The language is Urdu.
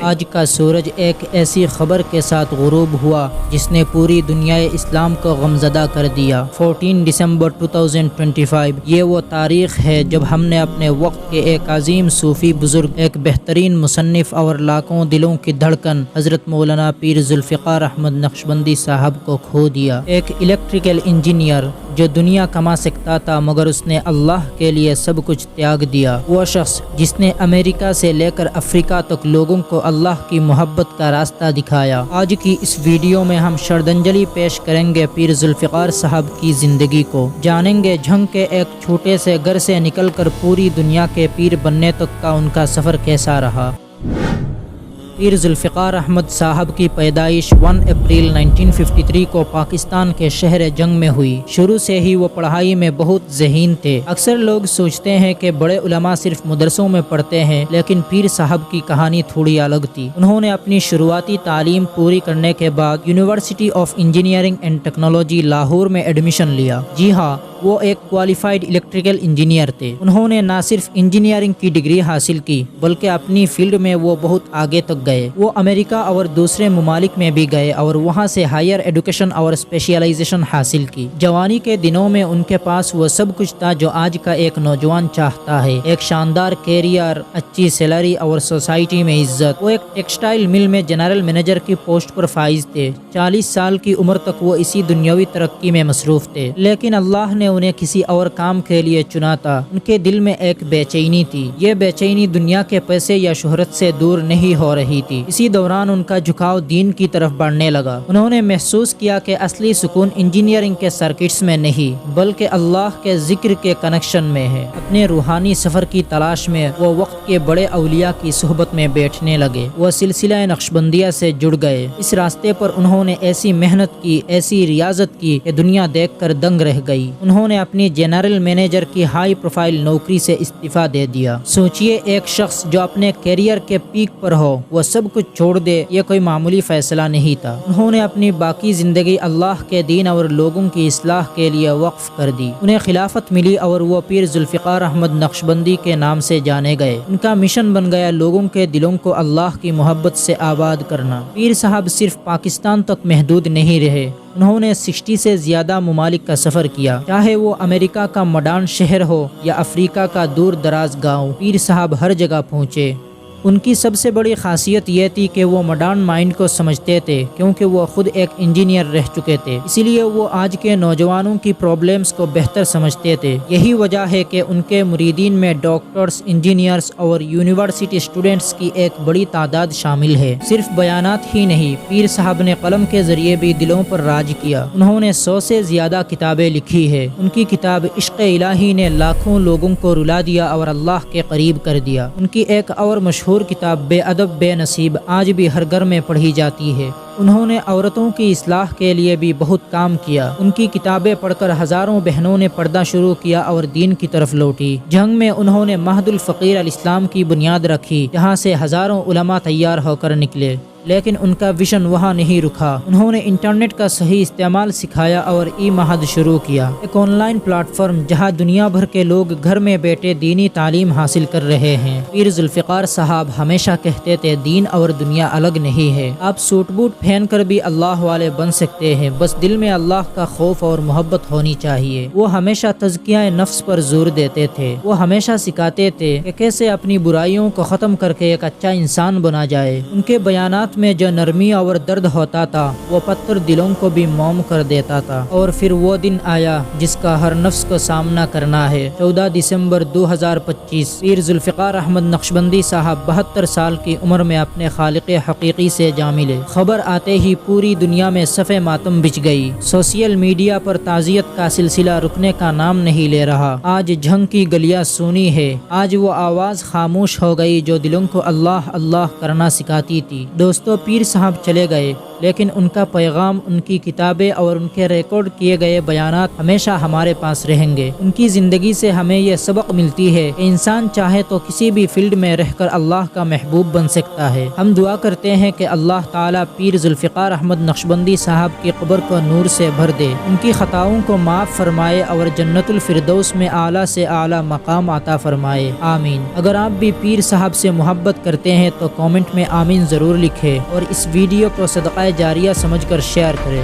آج کا سورج ایک ایسی خبر کے ساتھ غروب ہوا جس نے پوری دنیا اسلام کو غمزدہ کر دیا۔ 14 دسمبر 2025 یہ وہ تاریخ ہے جب ہم نے اپنے وقت کے ایک عظیم صوفی بزرگ، ایک بہترین مصنف اور لاکھوں دلوں کی دھڑکن حضرت مولانا پیر ذوالفقار احمد نقشبندی صاحب کو کھو دیا۔ ایک الیکٹریکل انجینئر جو دنیا کما سکتا تھا مگر اس نے اللہ کے لیے سب کچھ تیاگ دیا۔ وہ شخص جس نے امریکہ سے لے کر افریقہ تک لوگوں کو اللہ کی محبت کا راستہ دکھایا۔ آج کی اس ویڈیو میں ہم شردنجلی پیش کریں گے پیر ذوالفقار صاحب کی زندگی کو، جانیں گے جھنگ کے ایک چھوٹے سے گھر سے نکل کر پوری دنیا کے پیر بننے تک کا ان کا سفر کیسا رہا۔ پیر ذوالفقار احمد صاحب کی پیدائش 1 اپریل 1953 کو پاکستان کے شہر جنگ میں ہوئی۔ شروع سے ہی وہ پڑھائی میں بہت ذہین تھے۔ اکثر لوگ سوچتے ہیں کہ بڑے علماء صرف مدرسوں میں پڑھتے ہیں، لیکن پیر صاحب کی کہانی تھوڑی الگ تھی۔ انہوں نے اپنی شروعاتی تعلیم پوری کرنے کے بعد university of engineering and technology Lahore میں ایڈمیشن لیا۔ جی ہاں، وہ ایک کوالیفائڈ الیکٹریکل انجینئر تھے۔ انہوں نے نہ صرف انجینئرنگ کی ڈگری حاصل کی بلکہ اپنی فیلڈ میں وہ بہت آگے تک گئے۔ وہ امریکہ اور دوسرے ممالک میں بھی گئے اور وہاں سے ہائر ایڈوکیشن اور اسپیشلائزیشن حاصل کی۔ جوانی کے دنوں میں ان کے پاس وہ سب کچھ تھا جو آج کا ایک نوجوان چاہتا ہے، ایک شاندار کیریئر، اچھی سیلری اور سوسائٹی میں عزت۔ وہ ایک ٹیکسٹائل مل میں جنرل مینیجر کی پوسٹ پر فائز تھے۔ 40 سال کی عمر تک وہ اسی دنیاوی ترقی میں مصروف تھے، لیکن اللہ نے انہیں کسی اور کام کے لیے چنا تھا۔ ان کے دل میں ایک بے چینی تھی۔ یہ بے چینی دنیا کے پیسے یا شہرت سے دور نہیں ہو رہی تھی۔ اسی دوران ان کا جھکاؤ دین کی طرف بڑھنے لگا۔ انہوں نے محسوس کیا کہ اصلی سکون انجینئرنگ کے سرکٹس میں نہیں بلکہ اللہ کے ذکر کے کنیکشن میں ہے۔ اپنے روحانی سفر کی تلاش میں وہ وقت کے بڑے اولیاء کی صحبت میں بیٹھنے لگے۔ وہ سلسلہ نقشبندیہ سے جڑ گئے۔ اس راستے پر انہوں نے ایسی محنت کی، ایسی ریاضت کی کہ دنیا دیکھ کر دنگ رہ گئی۔ انہوں نے اپنی جنرل مینیجر کی ہائی پروفائل نوکری سے استعفیٰ دے دیا۔ سوچئے، ایک شخص جو اپنے کیریئر کے پیک پر ہو وہ سب کچھ چھوڑ دے، یہ کوئی معمولی فیصلہ نہیں تھا۔ انہوں نے اپنی باقی زندگی اللہ کے دین اور لوگوں کی اصلاح کے لیے وقف کر دی۔ انہیں خلافت ملی اور وہ پیر ذوالفقار احمد نقشبندی کے نام سے جانے گئے۔ ان کا مشن بن گیا لوگوں کے دلوں کو اللہ کی محبت سے آباد کرنا۔ پیر صاحب صرف پاکستان تک محدود نہیں رہے۔ انہوں نے 60 سے زیادہ ممالک کا سفر کیا، چاہے وہ امریکہ کا ماڈرن شہر ہو یا افریقہ کا دور دراز گاؤں۔ پیر صاحب ہر جگہ پہنچے۔ ان کی سب سے بڑی خاصیت یہ تھی کہ وہ ماڈرن مائنڈ کو سمجھتے تھے، کیونکہ وہ خود ایک انجینئر رہ چکے تھے۔ اسی لیے وہ آج کے نوجوانوں کی پرابلمز کو بہتر سمجھتے تھے۔ یہی وجہ ہے کہ ان کے مریدین میں ڈاکٹرز، انجینئرز اور یونیورسٹی اسٹوڈنٹس کی ایک بڑی تعداد شامل ہے۔ صرف بیانات ہی نہیں، پیر صاحب نے قلم کے ذریعے بھی دلوں پر راج کیا۔ انہوں نے 100 سے زیادہ کتابیں لکھی ہے۔ ان کی کتاب عشق الہی نے لاکھوں لوگوں کو رلا دیا اور اللہ کے قریب کر دیا۔ ان کی ایک اور مشہور کتاب بے ادب بے نصیب آج بھی ہر گھر میں پڑھی جاتی ہے۔ انہوں نے عورتوں کی اصلاح کے لیے بھی بہت کام کیا۔ ان کی کتابیں پڑھ کر ہزاروں بہنوں نے پردہ شروع کیا اور دین کی طرف لوٹی۔ جنگ میں انہوں نے مہد الفقیر الاسلام کی بنیاد رکھی، جہاں سے ہزاروں علماء تیار ہو کر نکلے۔ لیکن ان کا ویژن وہاں نہیں رکا۔ انہوں نے انٹرنیٹ کا صحیح استعمال سکھایا اور ای مہد شروع کیا، ایک آن لائن پلیٹ فارم جہاں دنیا بھر کے لوگ گھر میں بیٹھے دینی تعلیم حاصل کر رہے ہیں۔ پیر ذوالفقار صاحب ہمیشہ کہتے تھے دین اور دنیا الگ نہیں ہے۔ آپ سوٹ بوٹ پہن کر بھی اللہ والے بن سکتے ہیں، بس دل میں اللہ کا خوف اور محبت ہونی چاہیے۔ وہ ہمیشہ تزکیہ نفس پر زور دیتے تھے۔ وہ ہمیشہ سکھاتے تھے کہ کیسے اپنی برائیوں کو ختم کر کے ایک اچھا انسان بنا جائے۔ ان کے بیانات میں جو نرمی اور درد ہوتا تھا وہ پتھر دلوں کو بھی موم کر دیتا تھا۔ اور پھر وہ دن آیا جس کا ہر نفس کو سامنا کرنا ہے۔ 14 دسمبر 2025 پیر ذوالفقار احمد نقشبندی صاحب 72 سال کی عمر میں اپنے خالق حقیقی سے جا ملے۔ خبر آتے ہی پوری دنیا میں صف ماتم بچھ گئی۔ سوشل میڈیا پر تعزیت کا سلسلہ رکنے کا نام نہیں لے رہا۔ آج جھنگ کی گلیاں سونی ہے۔ آج وہ آواز خاموش ہو گئی جو دلوں کو اللہ اللہ کرنا سکھاتی تھی۔ دوستو، پیر صاحب چلے گئے لیکن ان کا پیغام، ان کی کتابیں اور ان کے ریکارڈ کیے گئے بیانات ہمیشہ ہمارے پاس رہیں گے۔ ان کی زندگی سے ہمیں یہ سبق ملتی ہے کہ انسان چاہے تو کسی بھی فیلڈ میں رہ کر اللہ کا محبوب بن سکتا ہے۔ ہم دعا کرتے ہیں کہ اللہ تعالیٰ پیر ذوالفقار احمد نقشبندی صاحب کی قبر کو نور سے بھر دے، ان کی خطاؤں کو معاف فرمائے اور جنت الفردوس میں اعلیٰ سے اعلیٰ مقام عطا فرمائے، آمین۔ اگر آپ بھی پیر صاحب سے محبت کرتے ہیں تو کامنٹ میں آمین ضرور لکھیں اور اس ویڈیو کو صدقہ جاریہ سمجھ کر شیئر کریں۔